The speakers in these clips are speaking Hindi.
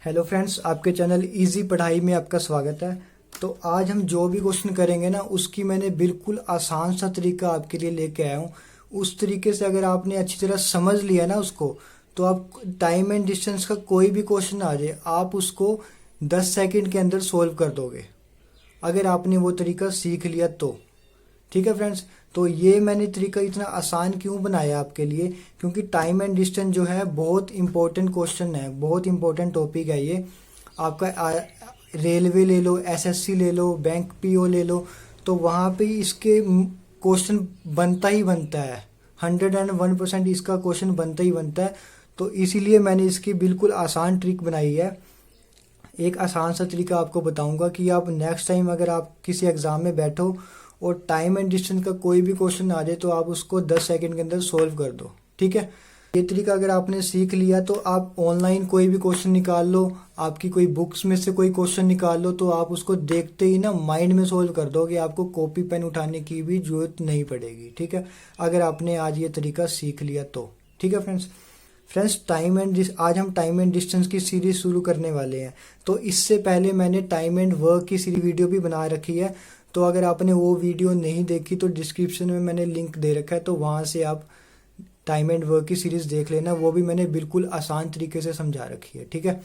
हेलो फ्रेंड्स, आपके चैनल इजी पढ़ाई में आपका स्वागत है। तो आज हम जो भी क्वेश्चन करेंगे ना, उसकी मैंने बिल्कुल आसान सा तरीका आपके लिए लेके आया हूँ। उस तरीके से अगर आपने अच्छी तरह समझ लिया ना उसको, तो आप टाइम एंड डिस्टेंस का कोई भी क्वेश्चन आ जाए, आप उसको 10 सेकंड के अंदर सोल्व कर दोगे, अगर आपने वो तरीका सीख लिया तो। ठीक है फ्रेंड्स, तो ये मैंने तरीका इतना आसान क्यों बनाया आपके लिए, क्योंकि टाइम एंड डिस्टेंस जो है बहुत इंपॉर्टेंट क्वेश्चन है, बहुत इंपॉर्टेंट टॉपिक है ये। आपका रेलवे ले लो, एसएससी ले लो, बैंक पीओ ले लो, तो वहाँ पे इसके क्वेश्चन बनता ही बनता है। 101% इसका क्वेश्चन बनता ही बनता है। तो इसीलिए मैंने इसकी बिल्कुल आसान ट्रिक बनाई है। एक आसान सा तरीका आपको बताऊंगा कि आप नेक्स्ट टाइम अगर आप किसी एग्जाम में बैठो और टाइम एंड डिस्टेंस का कोई भी क्वेश्चन आ जाए, तो आप उसको 10 सेकंड के अंदर सोल्व कर दो। ठीक है, ये तरीका अगर आपने सीख लिया तो आप ऑनलाइन कोई भी क्वेश्चन निकाल लो, आपकी कोई बुक्स में से कोई क्वेश्चन निकाल लो, तो आप उसको देखते ही ना माइंड में सोल्व कर दोगे। आपको कॉपी पेन उठाने की भी जरूरत नहीं पड़ेगी। ठीक है, अगर आपने आज ये तरीका सीख लिया तो। ठीक है फ्रेंड्स, आज हम टाइम एंड डिस्टेंस की सीरीज शुरू करने वाले हैं। तो इससे पहले मैंने टाइम एंड वर्क की सीरीज वीडियो भी बना रखी है। तो अगर आपने वो वीडियो नहीं देखी तो डिस्क्रिप्शन में मैंने लिंक दे रखा है, तो वहाँ से आप टाइम एंड वर्क की सीरीज देख लेना। वो भी मैंने बिल्कुल आसान तरीके से समझा रखी है। ठीक है,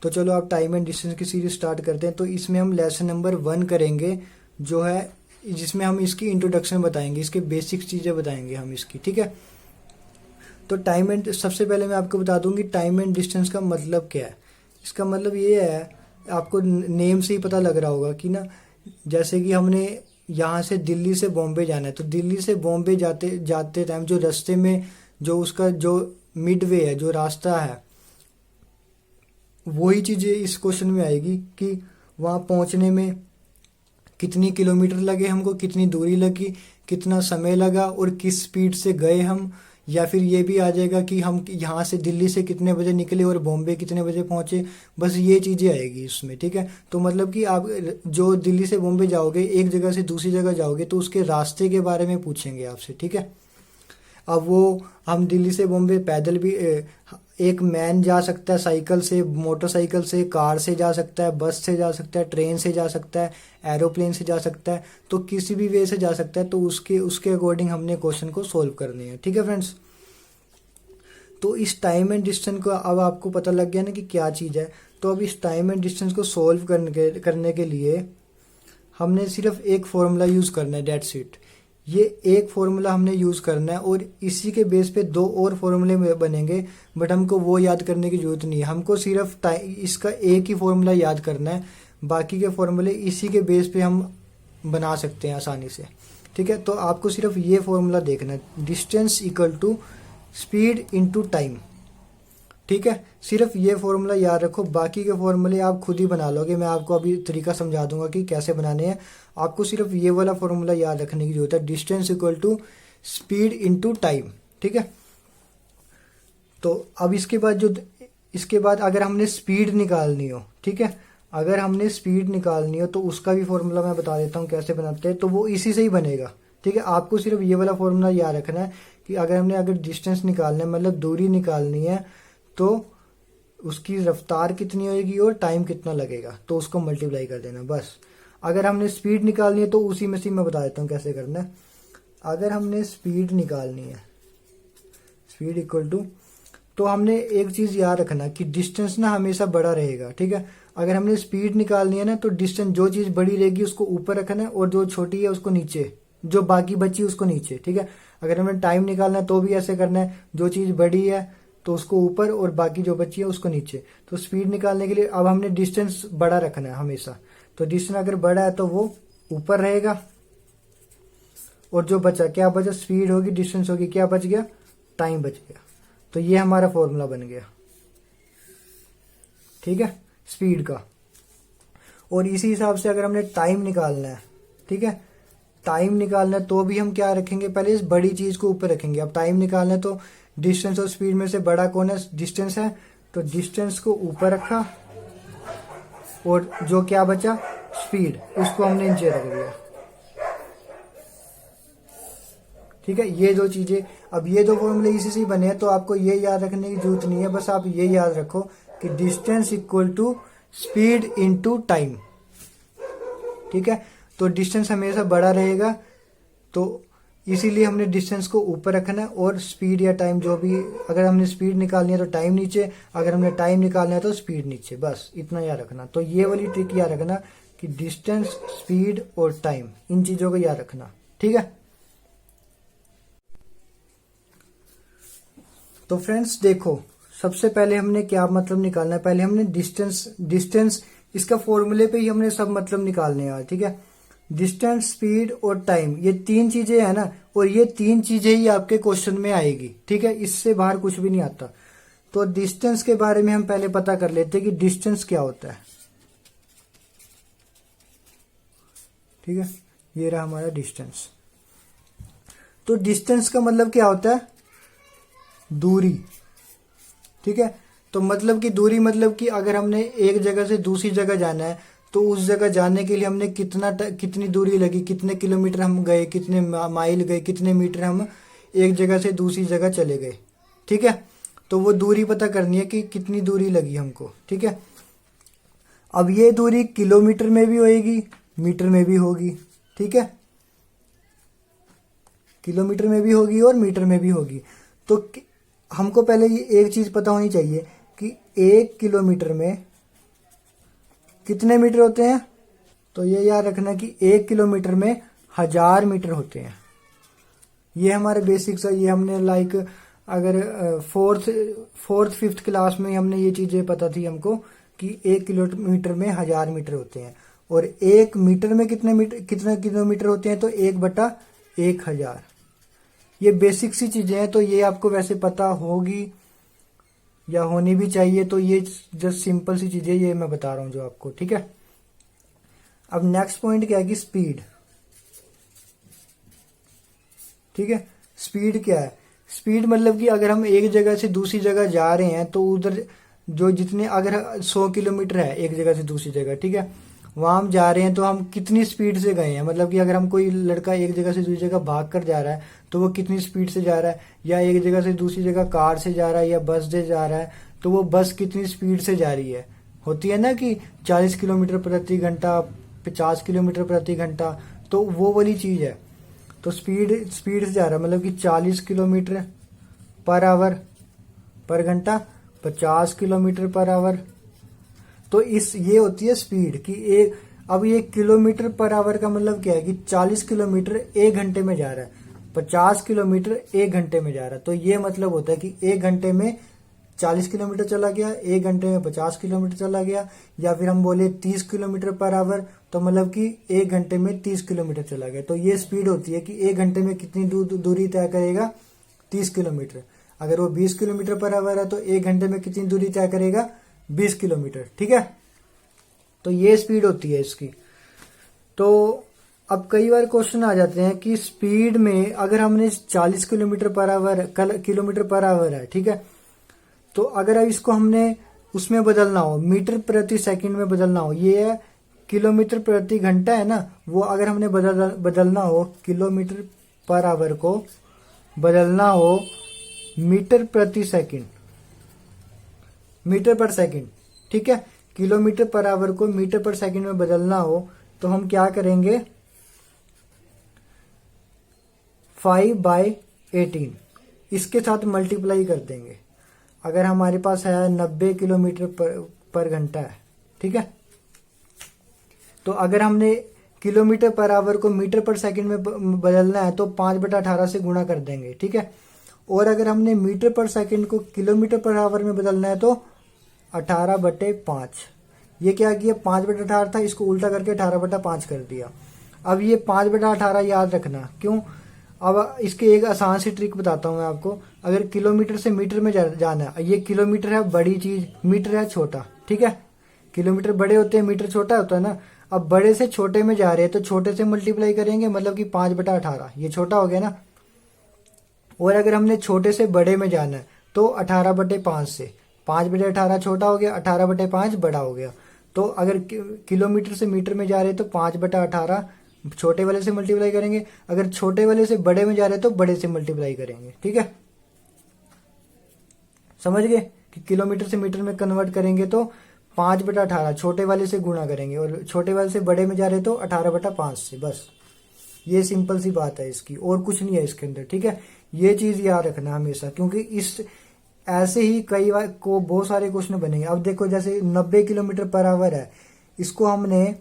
तो चलो आप टाइम एंड डिस्टेंस की सीरीज स्टार्ट करते हैं। तो इसमें हम लेसन नंबर 1 करेंगे, जो है जिसमें हम इसकी इंट्रोडक्शन बताएंगे, इसके बेसिक चीज़ें बताएंगे हम इसकी। ठीक है, तो सबसे पहले मैं आपको बता दूंगी टाइम एंड डिस्टेंस का मतलब क्या है। इसका मतलब ये है, आपको नेम से ही पता लग रहा होगा कि ना, जैसे कि हमने यहाँ से दिल्ली से बॉम्बे जाना है, तो दिल्ली से बॉम्बे जाते जाते टाइम जो रास्ते में जो उसका जो मिड वे है, जो रास्ता है, वही चीज़ें इस क्वेश्चन में आएगी कि वहाँ पहुँचने में कितनी किलोमीटर लगे हमको, कितनी दूरी लगी, कितना समय लगा और किस स्पीड से गए हम। या फिर ये भी आ जाएगा कि हम यहाँ से दिल्ली से कितने बजे निकले और बॉम्बे कितने बजे पहुँचे। बस ये चीज़ें आएगी इसमें। ठीक है, तो मतलब कि आप जो दिल्ली से बॉम्बे जाओगे, एक जगह से दूसरी जगह जाओगे, तो उसके रास्ते के बारे में पूछेंगे आपसे। ठीक है, अब वो हम दिल्ली से बॉम्बे पैदल भी एक मैन जा सकता है, साइकिल से, मोटरसाइकिल से, कार से जा सकता है, बस से जा सकता है, ट्रेन से जा सकता है, एरोप्लेन से जा सकता है, तो किसी भी वे से जा सकता है। तो उसके अकॉर्डिंग हमने क्वेश्चन को सोल्व करने हैं। ठीक है फ्रेंड्स, तो इस टाइम एंड डिस्टेंस को अब आपको पता लग गया ना कि क्या चीज़ है। तो अब इस टाइम एंड डिस्टेंस को सोल्व करने के लिए हमने सिर्फ एक फॉर्मूला यूज़ करना है, डेट्स इट। ये एक फॉर्मूला हमने यूज़ करना है और इसी के बेस पे 2 और फॉर्मूले बनेंगे, बट हमको वो याद करने की ज़रूरत नहीं है। हमको सिर्फ इसका एक ही फॉर्मूला याद करना है, बाकी के फॉर्मूले इसी के बेस पे हम बना सकते हैं आसानी से। ठीक है, तो आपको सिर्फ ये फॉर्मूला देखना है, distance equal to speed into time. ठीक है, सिर्फ ये फॉर्मूला याद रखो, बाकी के फॉर्मूले आप खुद ही बना लोगे। मैं आपको अभी तरीका समझा दूंगा कि कैसे बनाने हैं। आपको सिर्फ ये वाला फॉर्मूला याद रखने की जरूरत है, distance equal to speed into time. ठीक है, तो अब इसके बाद अगर हमने स्पीड निकालनी हो, ठीक है, अगर हमने स्पीड निकालनी हो तो उसका भी फॉर्मूला मैं बता देता हूँ कैसे बनाते हैं। तो वो इसी से ही बनेगा। ठीक है, आपको सिर्फ ये वाला फॉर्मूला याद रखना है कि अगर डिस्टेंस निकालना है, मतलब दूरी निकालनी है, तो उसकी रफ्तार कितनी होगी और टाइम कितना लगेगा, तो उसको मल्टीप्लाई कर देना बस। अगर हमने स्पीड निकालनी है तो उसी में से मैं बता देता हूँ कैसे करना है। अगर हमने स्पीड निकालनी है, स्पीड इक्वल टू, तो हमने एक चीज़ याद रखना कि डिस्टेंस ना हमेशा बड़ा रहेगा। ठीक है, अगर हमने स्पीड निकालनी है ना, तो डिस्टेंस जो चीज़ बड़ी रहेगी उसको ऊपर रखना है और जो छोटी है उसको नीचे, जो बाकी बची उसको नीचे। ठीक है, अगर हमें टाइम निकालना है तो भी ऐसे करना है, जो चीज़ बड़ी है तो उसको ऊपर और बाकी जो बची है उसको नीचे। तो स्पीड निकालने के लिए अब हमने डिस्टेंस बड़ा रखना है हमेशा। तो डिस्टेंस अगर बड़ा है तो वो ऊपर रहेगा, और जो बचा, क्या बचा, स्पीड होगी, डिस्टेंस होगी, क्या बच गया, टाइम बच गया। तो ये हमारा फॉर्मूला बन गया। ठीक है, स्पीड का। और इसी हिसाब से अगर हमने टाइम निकालना है, ठीक है, टाइम निकालना है तो भी हम क्या रखेंगे, पहले इस बड़ी चीज को ऊपर रखेंगे। अब टाइम निकालना है तो डिस्टेंस और स्पीड में से बड़ा कौन है, डिस्टेंस है, तो डिस्टेंस को ऊपर रखा और जो क्या बचा, स्पीड, उसको हमने नीचे रख दिया। ठीक है, ये दो चीजें अब ये दो फॉर्मूले इसी से बने हैं, तो आपको ये याद रखने की जरूरत नहीं है, बस आप ये याद रखो कि distance equal to speed into time. ठीक है, तो डिस्टेंस हमेशा बड़ा रहेगा, तो इसीलिए हमने डिस्टेंस को ऊपर रखना है, और स्पीड या टाइम जो भी, अगर हमने स्पीड निकालनी है तो टाइम नीचे, अगर हमने टाइम निकालना है तो स्पीड नीचे, बस इतना याद रखना। तो ये वाली ट्रिक याद रखना कि डिस्टेंस, स्पीड और टाइम, इन चीजों को याद रखना। ठीक है, तो फ्रेंड्स देखो, सबसे पहले हमने क्या मतलब निकालना है, पहले हमने डिस्टेंस इसका फॉर्मूले पे ही हमने सब मतलब निकालने हैं। ठीक है, डिस्टेंस, स्पीड और टाइम, ये तीन चीजें है ना, और ये तीन चीजें ही आपके क्वेश्चन में आएगी। ठीक है, इससे बाहर कुछ भी नहीं आता। तो डिस्टेंस के बारे में हम पहले पता कर लेते हैं कि डिस्टेंस क्या होता है। ठीक है, ये रहा हमारा डिस्टेंस। तो डिस्टेंस का मतलब क्या होता है, दूरी। ठीक है, तो मतलब कि दूरी, मतलब कि अगर हमने एक जगह से दूसरी जगह जाना है, तो उस जगह जाने के लिए हमने कितनी दूरी लगी, कितने किलोमीटर हम गए, कितने माइल गए, कितने मीटर हम एक जगह से दूसरी जगह चले गए। ठीक है, तो वो दूरी पता करनी है कि कितनी दूरी लगी हमको। ठीक है, अब ये दूरी किलोमीटर में भी होएगी, मीटर में भी होगी। ठीक है, किलोमीटर में भी होगी और मीटर में भी होगी। तो हमको पहले ये एक चीज पता होनी चाहिए कि 1 किलोमीटर में कितने मीटर होते हैं। तो ये याद रखना कि 1 किलोमीटर में 1000 मीटर होते हैं। ये हमारे बेसिक्स है, ये हमने लाइक अगर फोर्थ फिफ्थ क्लास में हमने ये चीजें पता थी हमको कि 1 किलोमीटर में 1000 मीटर होते हैं, और 1 मीटर में कितने किलोमीटर होते हैं, तो 1/1000। ये बेसिक सी चीजें हैं, तो ये आपको वैसे पता होगी या होनी भी चाहिए। तो ये जस्ट सिंपल सी चीजें ये मैं बता रहा हूं जो आपको। ठीक है, अब नेक्स्ट पॉइंट क्या है कि स्पीड। ठीक है, स्पीड क्या है, स्पीड मतलब कि अगर हम एक जगह से दूसरी जगह जा रहे हैं, तो उधर जो जितने, अगर 100 किलोमीटर है एक जगह से दूसरी जगह, ठीक है, वहां हम जा रहे हैं, तो हम कितनी स्पीड से गए हैं, मतलब कि अगर हम कोई लड़का एक जगह से दूसरी जगह भाग कर जा रहा है, तो वो कितनी स्पीड से जा रहा है, या एक जगह से दूसरी जगह कार से जा रहा है या बस से जा रहा है, तो वो बस कितनी स्पीड से जा रही है। होती है ना कि 40 किलोमीटर प्रति घंटा, 50 किलोमीटर प्रति घंटा, तो वो वाली चीज है। तो स्पीड से जा रहा है, मतलब कि 40 किलोमीटर पर आवर पर घंटा, 50 किलोमीटर पर आवर। तो ये होती है स्पीड कि अब ये किलोमीटर पर आवर का मतलब क्या है कि 40 किलोमीटर 1 घंटे में जा रहा है, 50 किलोमीटर 1 घंटे में जा रहा है। तो ये मतलब होता है कि 1 घंटे में 40 किलोमीटर चला गया, 1 घंटे में 50 किलोमीटर चला गया, या फिर हम बोले 30 किलोमीटर पर आवर, तो मतलब कि 1 घंटे में 30 किलोमीटर चला गया। तो ये स्पीड होती है कि 1 घंटे में कितनी दूरी तय करेगा, 30 किलोमीटर। अगर वो 20 किलोमीटर पर आवर है, तो 1 घंटे में कितनी दूरी तय करेगा, 20 किलोमीटर। ठीक है, तो ये स्पीड होती है इसकी। तो अब कई बार क्वेश्चन आ जाते हैं कि स्पीड में अगर हमने 40 किलोमीटर पर आवर है, ठीक है, तो अगर इसको हमने उसमें बदलना हो, मीटर प्रति सेकंड में बदलना हो, ये है किलोमीटर प्रति घंटा है ना, वो अगर हमने बदलना हो, किलोमीटर पर आवर को बदलना हो मीटर प्रति सेकंड, मीटर पर सेकंड, ठीक है, किलोमीटर पर आवर को मीटर पर सेकंड में बदलना हो, तो हम क्या करेंगे, 5/18 इसके साथ मल्टीप्लाई कर देंगे। अगर हमारे पास है 90 किलोमीटर पर घंटा है, ठीक है, तो अगर हमने किलोमीटर पर आवर को मीटर पर सेकंड में बदलना है, तो 5/18 से गुणा कर देंगे। ठीक है, और अगर हमने मीटर पर सेकंड को किलोमीटर पर आवर में बदलना है, तो 18/5। ये क्या किया, 5/18 था, इसको उल्टा करके 18/5 कर दिया। अब ये 5/18 याद रखना, क्यों, अब इसके एक आसान सी ट्रिक बताता हूं मैं आपको। अगर किलोमीटर से मीटर में जाना है, ये किलोमीटर है बड़ी चीज, मीटर है छोटा, ठीक है, किलोमीटर बड़े होते हैं, मीटर छोटा होता है ना। अब बड़े से छोटे में जा रहे हैं, तो छोटे से मल्टीप्लाई करेंगे, मतलब कि 5/18, ये छोटा हो गया ना। और अगर हमने छोटे से बड़े में जाना है, तो 18/5 से, 5/18 छोटा हो गया, 18/5 बड़ा हो गया। तो अगर किलोमीटर से मीटर में जा रहे हैं, तो 5/18 छोटे वाले से मल्टीप्लाई करेंगे, अगर छोटे वाले से बड़े में जा रहे हैं तो बड़े से मल्टीप्लाई करेंगे। ठीक है, समझ गए कि किलोमीटर से मीटर में कन्वर्ट करेंगे तो 5/18 छोटे वाले से गुणा करेंगे, और छोटे वाले से बड़े में जा रहे तो 18/5 से। बस ये सिंपल सी बात है इसकी, और कुछ नहीं है इसके अंदर। ठीक है, ये चीज याद रखना हमेशा, क्योंकि इस ऐसे ही कई बार को बहुत सारे क्वेश्चन बनेंगे। अब देखो जैसे 90 किलोमीटर पर आवर है, इसको हमने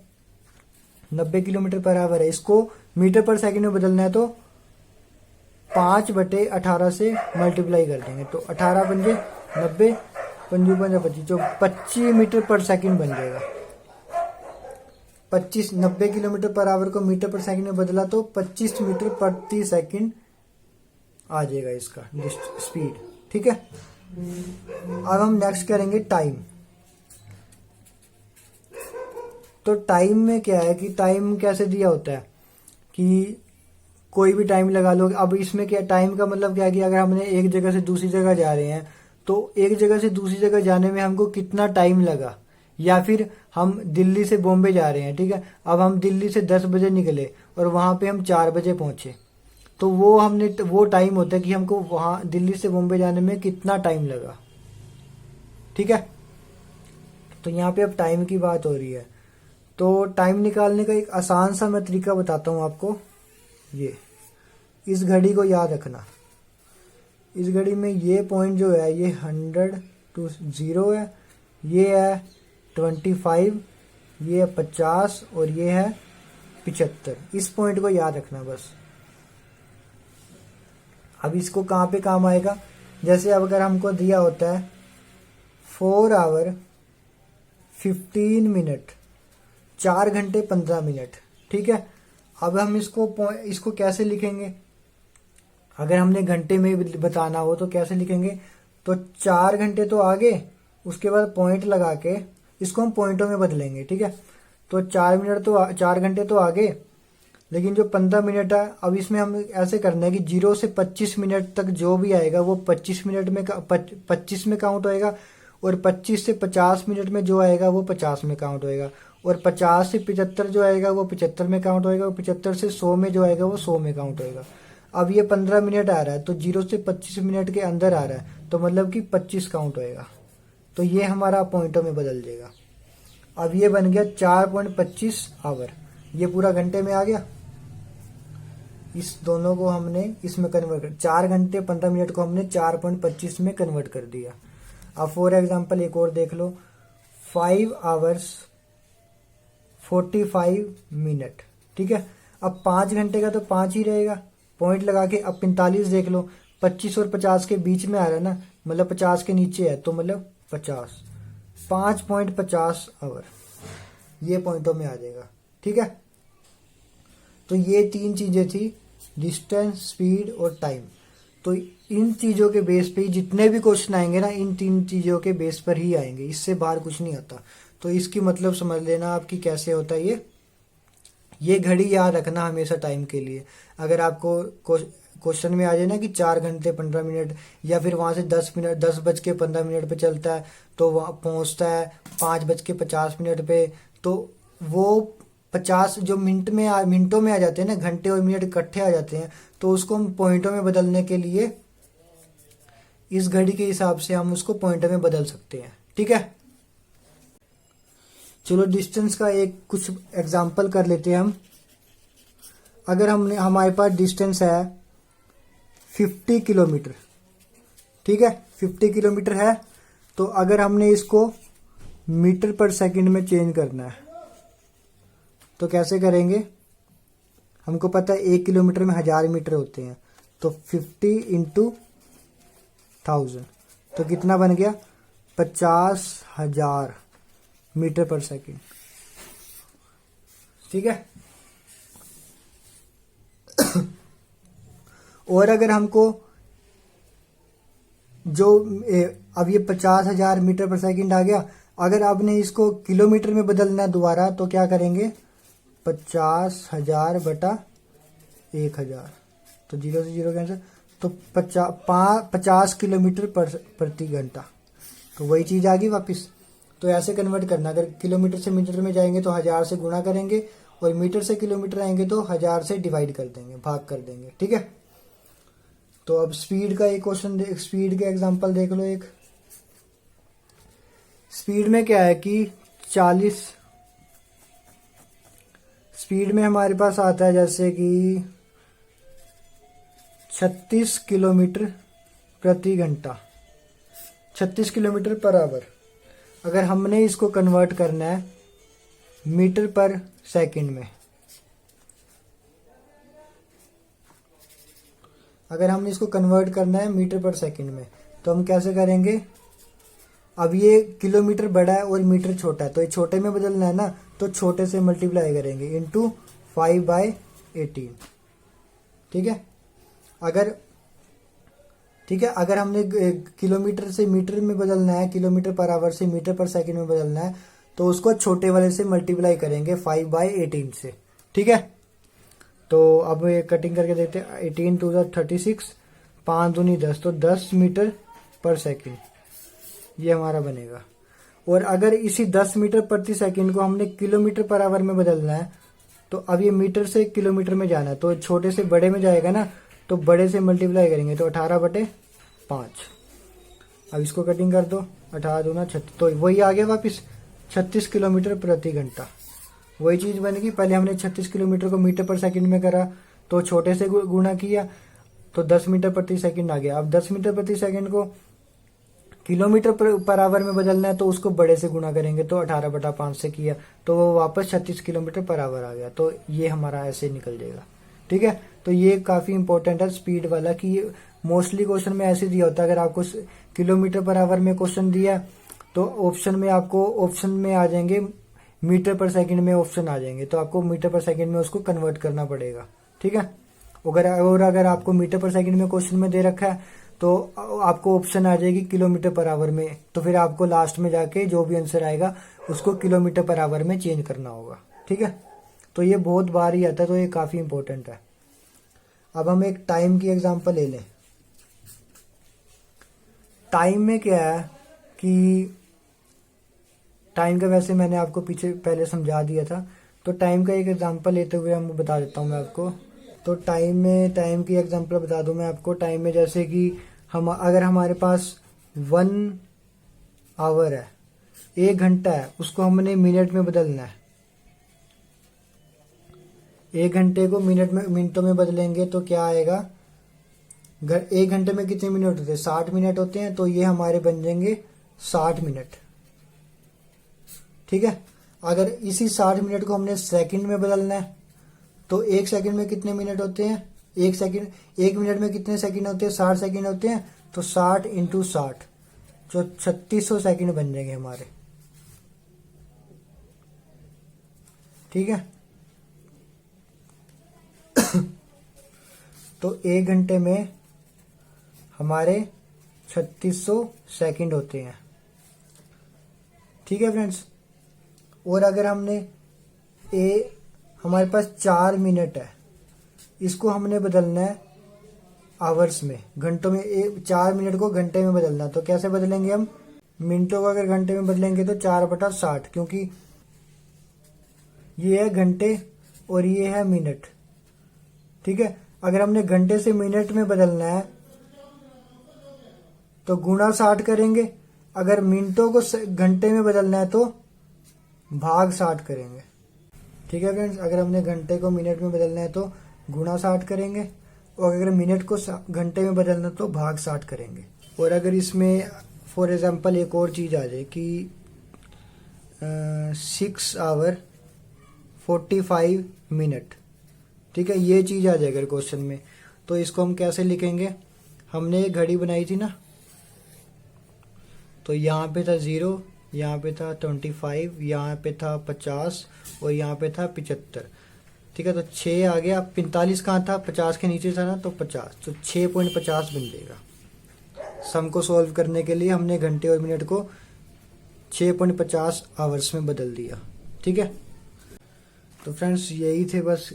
90 किलोमीटर पर आवर है, इसको मीटर पर सेकंड में बदलना है तो 5/18 से मल्टीप्लाई कर देंगे तो 18 पंजे 90, 5×5 जो 25 मीटर पर सेकंड बन जाएगा। 90 किलोमीटर पर आवर को मीटर पर सेकंड में बदला तो 25 मीटर प्रति सेकंड आ जाएगा इसका स्पीड। ठीक है, अब हम नेक्स्ट करेंगे टाइम। तो टाइम में क्या है कि टाइम कैसे दिया होता है कि कोई भी टाइम लगा लो। अब इसमें क्या टाइम का मतलब क्या है कि अगर हमने एक जगह से दूसरी जगह जा रहे हैं तो एक जगह से दूसरी जगह जाने में हमको कितना टाइम लगा, या फिर हम दिल्ली से बॉम्बे जा रहे हैं। ठीक है, अब हम दिल्ली से 10 बजे निकले और वहां पे हम 4 बजे पहुंचे, तो वो टाइम होता है कि हमको वहां दिल्ली से बॉम्बे जाने में कितना टाइम लगा। ठीक है, तो यहाँ पे अब टाइम की बात हो रही है, तो टाइम निकालने का एक आसान सा मैं तरीका बताता हूँ आपको। ये इस घड़ी को याद रखना, इस घड़ी में ये पॉइंट जो है ये 100 to 0 है, ये है 25, ये है 50 और ये है 75। इस पॉइंट को याद रखना बस। अब इसको कहाँ पे काम आएगा, जैसे अब अगर हमको दिया होता है 4 आवर 15 मिनट, 4 घंटे 15 मिनट। ठीक है, अब हम इसको कैसे लिखेंगे, अगर हमने घंटे में बताना हो तो कैसे लिखेंगे, तो 4 घंटे तो आगे, उसके बाद पॉइंट लगा के इसको हम पॉइंटों में बदलेंगे। ठीक है, तो 4 घंटे तो आगे, लेकिन जो 15 मिनट है अब इसमें हम ऐसे करना है कि 0 से 25 मिनट तक जो भी आएगा वो 25 मिनट में 25 में काउंट होएगा, और 25 से 50 मिनट में जो आएगा वो 50 में काउंट होएगा, और 50 से 75 जो आएगा वो 75 में काउंट होएगा, और 75 से 100 में जो आएगा वो 100 में काउंट होएगा। अब ये 15 मिनट आ रहा है तो 0 से 25 मिनट के अंदर आ रहा है, तो मतलब कि 25 काउंट होएगा, तो ये हमारा पॉइंटों में बदल जाएगा। अब ये बन गया 4.25 आवर, ये पूरा घंटे में आ गया। इस दोनों को हमने इसमें कन्वर्ट कर, 4 घंटे 15 मिनट को हमने 4.25 में कन्वर्ट कर दिया। अब फॉर एग्जांपल एक और देख लो, 5 आवर्स 45 मिनट। ठीक है, अब 5 घंटे का तो 5 ही रहेगा, पॉइंट लगा के। अब 45 देख लो, 25 और 50 के बीच में आ रहा है ना, मतलब 50 के नीचे है, तो मतलब 50, 5.50 आवर, ये पॉइंटों में आ जाएगा। ठीक है, तो ये 3 चीजें थी, डिस्टेंस, स्पीड और टाइम। तो इन चीजों के बेस पे ही जितने भी क्वेश्चन आएंगे ना, इन 3 चीजों के बेस पर ही आएंगे, इससे बाहर कुछ नहीं आता। तो इसकी मतलब समझ लेना आपकी कैसे होता है ये घड़ी याद रखना हमेशा टाइम के लिए। अगर आपको क्वेश्चन में आ जाए ना कि 4 घंटे 15 मिनट, या फिर वहां से 10:15 पे चलता है तो वहां पहुंचता है 5:50 पे, तो वो 50 जो मिनटों में आ जाते हैं ना, घंटे और मिनट इकट्ठे आ जाते हैं, तो उसको हम पॉइंटों में बदलने के लिए इस घड़ी के हिसाब से हम उसको पॉइंटों में बदल सकते हैं। ठीक है, चलो डिस्टेंस का एक कुछ एग्जांपल कर लेते हैं हम। अगर हमारे पास डिस्टेंस है 50 किलोमीटर, ठीक है, 50 किलोमीटर है, तो अगर हमने इसको मीटर पर सेकंड में चेंज करना है तो कैसे करेंगे, हमको पता है 1 किलोमीटर में 1000 मीटर होते हैं, तो 50 इंटू 1000, तो कितना बन गया, 50,000 मीटर पर सेकंड। ठीक है, और अगर हमको अब ये 50,000 मीटर पर सेकंड आ गया, अगर आपने इसको किलोमीटर में बदलना दोबारा तो क्या करेंगे, 50,000 बटा 1000, तो 0 से 0 कैंसिल, तो 50 किलोमीटर प्रति घंटा, तो वही चीज आ गई वापिस। तो ऐसे कन्वर्ट करना, अगर किलोमीटर से मीटर में जाएंगे तो 1000 से गुणा करेंगे और मीटर से किलोमीटर आएंगे तो 1000 से डिवाइड कर देंगे, भाग कर देंगे। ठीक है, तो अब स्पीड का एक क्वेश्चन, स्पीड का एग्जांपल देख लो। एक स्पीड में क्या है कि 40, स्पीड में हमारे पास आता है जैसे कि 36 किलोमीटर प्रति घंटा, 36 किलोमीटर पर आवर। अगर हमने इसको कन्वर्ट करना है मीटर पर सेकंड में, अगर हमने इसको कन्वर्ट करना है मीटर पर सेकंड में, तो हम कैसे करेंगे? अब ये किलोमीटर बड़ा है और मीटर छोटा है, तो ये छोटे में बदलना है ना, तो छोटे से मल्टीप्लाई करेंगे इंटू 5/18। ठीक है, अगर हमने किलोमीटर से मीटर में बदलना है, किलोमीटर पर आवर से मीटर पर सेकंड में बदलना है, तो उसको छोटे वाले से मल्टीप्लाई करेंगे 5/18 से। ठीक है, तो अब ये कटिंग करके देखते हैं। 18 टू 36, 5 दूनी 10, तो 10 मीटर पर सेकंड ये हमारा बनेगा। और अगर इसी 10 मीटर प्रति सेकंड को हमने किलोमीटर पर आवर में बदलना है, तो अब ये मीटर से किलोमीटर में जाना है, तो छोटे से बड़े में जाएगा ना, तो बड़े से मल्टीप्लाई करेंगे, तो 18/5। अब इसको कटिंग कर दो, 18 दूना 36, तो वही आ गया वापिस 36 किलोमीटर प्रति घंटा। वही चीज बनेगी। पहले हमने 36 किलोमीटर को मीटर पर सेकंड में करा, तो छोटे से गुणा किया, तो 10 मीटर प्रति सेकंड आ गया। अब 10 मीटर प्रति सेकंड को किलोमीटर पर आवर में बदलना है, तो उसको बड़े से गुणा करेंगे, तो 18/5 से किया, तो वो वापस 36 किलोमीटर पर आवर आ गया। तो ये हमारा ऐसे निकल जाएगा। ठीक है, तो ये काफी इंपॉर्टेंट है स्पीड वाला, कि मोस्टली क्वेश्चन में ऐसे दिया होता है। अगर आपको किलोमीटर पर आवर में क्वेश्चन दिया, तो ऑप्शन में आ जाएंगे मीटर पर सेकंड में, ऑप्शन आ जाएंगे, तो आपको मीटर पर सेकंड में उसको कन्वर्ट करना पड़ेगा। ठीक है, अगर आपको मीटर पर सेकंड में क्वेश्चन में दे रखा है, तो आपको ऑप्शन आ जाएगी किलोमीटर पर आवर में, तो फिर आपको लास्ट में जाके जो भी आंसर आएगा उसको किलोमीटर पर आवर में चेंज करना होगा। ठीक है, तो ये बहुत बार ही आता है, तो ये काफी इंपॉर्टेंट है। अब हम एक टाइम की एग्जांपल ले लें। टाइम में क्या है कि टाइम का वैसे मैंने आपको पहले समझा दिया था, तो टाइम का एक एग्जांपल लेते हुए हम बता देता हूँ मैं आपको। तो टाइम की एग्जांपल बता दूं मैं आपको। टाइम में जैसे कि अगर हमारे पास 1 आवर है, 1 घंटा है, उसको हमने मिनट में बदलना है। 1 घंटे को मिनटों में बदलेंगे तो क्या आएगा? 1 घंटे में कितने मिनट होते हैं? 60 मिनट होते हैं, तो ये हमारे बन जाएंगे 60 मिनट। ठीक है, अगर इसी 60 मिनट को हमने सेकंड में बदलना है, तो 1 सेकंड में कितने मिनट होते हैं? 1 मिनट में कितने सेकंड होते हैं? 60 सेकंड होते हैं, तो 60 इंटू 60, जो 3600 सेकंड बन जाएंगे हमारे। ठीक है, तो 1 घंटे में हमारे 3600 सेकंड होते हैं। ठीक है फ्रेंड्स, और अगर हमारे पास 4 मिनट है, इसको हमने बदलना है आवर्स में, घंटों में। 4 मिनट को घंटे में बदलना, तो कैसे बदलेंगे हम? मिनटों को अगर घंटे में बदलेंगे तो 4/60, क्योंकि ये है घंटे और ये है मिनट। ठीक है, अगर हमने घंटे से मिनट में बदलना है तो गुणा 60 करेंगे। अगर मिनटों को घंटे में बदलना है तो भाग 60 करेंगे। ठीक है फ्रेंड्स, अगर हमने घंटे को मिनट में बदलना है तो गुणा 60 करेंगे, और अगर मिनट को घंटे में बदलना है तो भाग 60 करेंगे। और अगर इसमें फॉर एग्जांपल एक और चीज आ जाए कि 6 आवर 45 मिनट, ठीक है, ये चीज आ जाएगा क्वेश्चन में, तो इसको हम कैसे लिखेंगे? हमने एक घड़ी बनाई थी ना, तो यहाँ पे था 0, यहाँ पे था 25, यहाँ पे था 50 और यहाँ पे था 75। ठीक है, तो 6 आ गया। 45 कहाँ था? 50 के नीचे था ना, तो 50, तो 6.50 बन जाएगा। सम को सॉल्व करने के लिए हमने घंटे और मिनट को 6.50 आवर्स में बदल दिया। ठीक है, तो फ्रेंड्स यही थे बस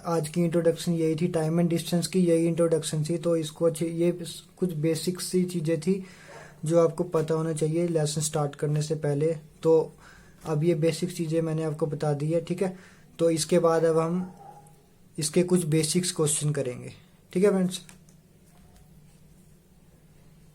आज की इंट्रोडक्शन, यही थी टाइम एंड डिस्टेंस की, यही इंट्रोडक्शन थी। तो इसको ये कुछ बेसिक सी चीज़ें थी जो आपको पता होना चाहिए लेसन स्टार्ट करने से पहले। तो अब ये बेसिक चीज़ें मैंने आपको बता दी है। ठीक है, तो इसके बाद अब हम इसके कुछ बेसिक्स क्वेश्चन करेंगे। ठीक है फ्रेंड्स।